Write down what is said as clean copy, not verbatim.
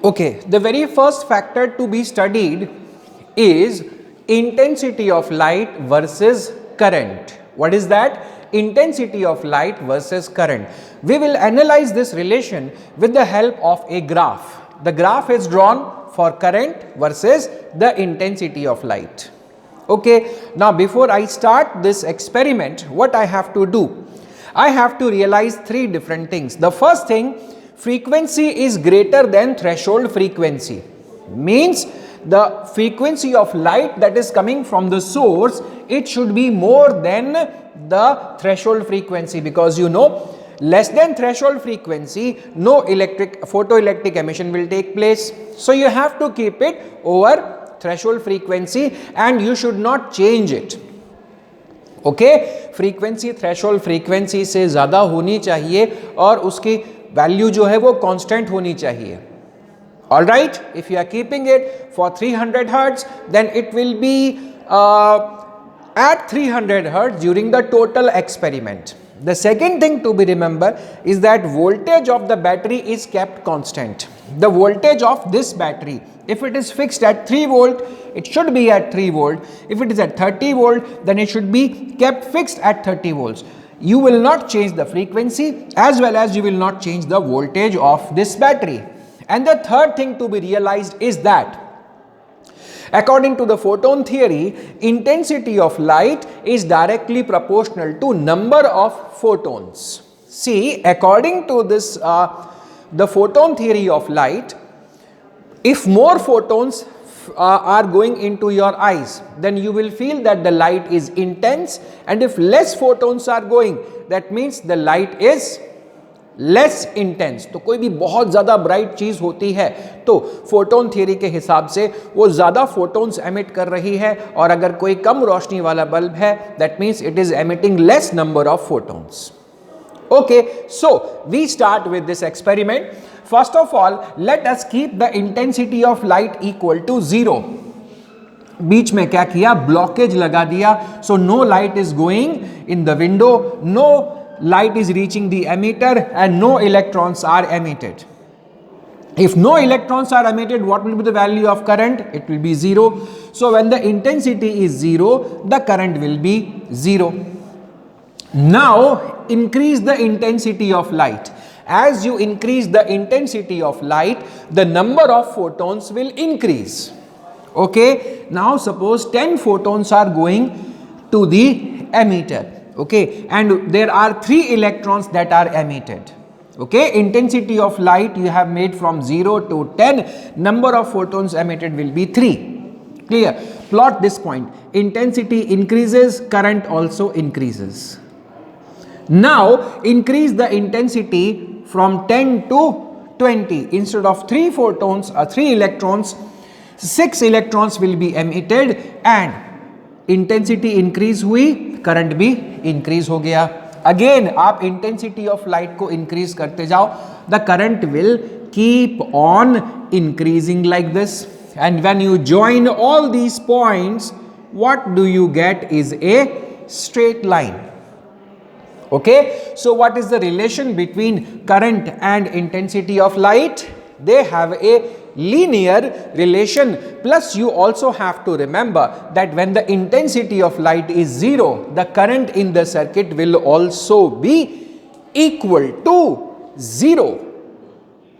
Okay, the very first factor to be studied is intensity of light versus current. What is that? Intensity of light versus current. We will analyze this relation with the help of a graph. The graph is drawn for current versus the intensity of light. Okay, now before I start this experiment, what I have to do? I have to realize three different things. The first thing, frequency is greater than threshold frequency. Means the frequency of light that is coming from the source, it should be more than the threshold frequency, because you know, less than threshold frequency, no photoelectric emission will take place. So you have to keep it over threshold frequency and you should not change it. Okay, frequency threshold frequency से ज़्यादा होनी चाहिए और उसकी value जो है वो constant होनी चाहिए. All right, if you are keeping it for 300 hertz, then it will be at 300 hertz during the total experiment. The second thing to be remember is that voltage of the battery is kept constant. The voltage of this battery, if it is fixed at 3 volt, it should be at 3 volt. If it is at 30 volt, then it should be kept fixed at 30 volts. You will not change the frequency as well as you will not change the voltage of this battery. And the third thing to be realized is that according to the photon theory, intensity of light is directly proportional to number of photons. See, according to this, the photon theory of light, if more photons are going into your eyes, then you will feel that the light is intense, and if less photons are going, that means the light is less intense. तो कोई भी बहुत ज़्यादा bright चीज़ होती है तो photon theory के हिसाब से वो ज़्यादा फोटोन्स एमिट कर रही है, और अगर कोई कम रोशनी वाला बल्ब है, that means it is emitting less number of photons. Okay, so we start with this experiment. First of all, let us keep the intensity of light equal to 0. बीच में क्या किया? ब्लॉकेज लगा दिया. So no light is going in the window, no light is reaching the emitter, and no electrons are emitted. If no electrons are emitted, what will be the value of current? It will be 0. So when the intensity is 0, the current will be 0. Now increase the intensity of light. As you increase the intensity of light, the number of photons will increase. Okay, now suppose 10 photons are going to the emitter. Okay, and there are 3 electrons that are emitted. Okay, intensity of light you have made from 0 to 10, number of photons emitted will be 3. Clear? Plot this point. Intensity increases, current also increases. Now increase the intensity from 10 to 20. Instead of 3 photons or 3 electrons, 6 electrons will be emitted, and intensity increase हुई, current भी increase हो गया. Again आप intensity of light को increase करते जाओ, the current will keep on increasing like this, and when you join all these points, what do you get is a straight line. Okay, so what is the relation between current and intensity of light? They have a linear relation. Plus you also have to remember that when the intensity of light is 0, the current in the circuit will also be equal to 0.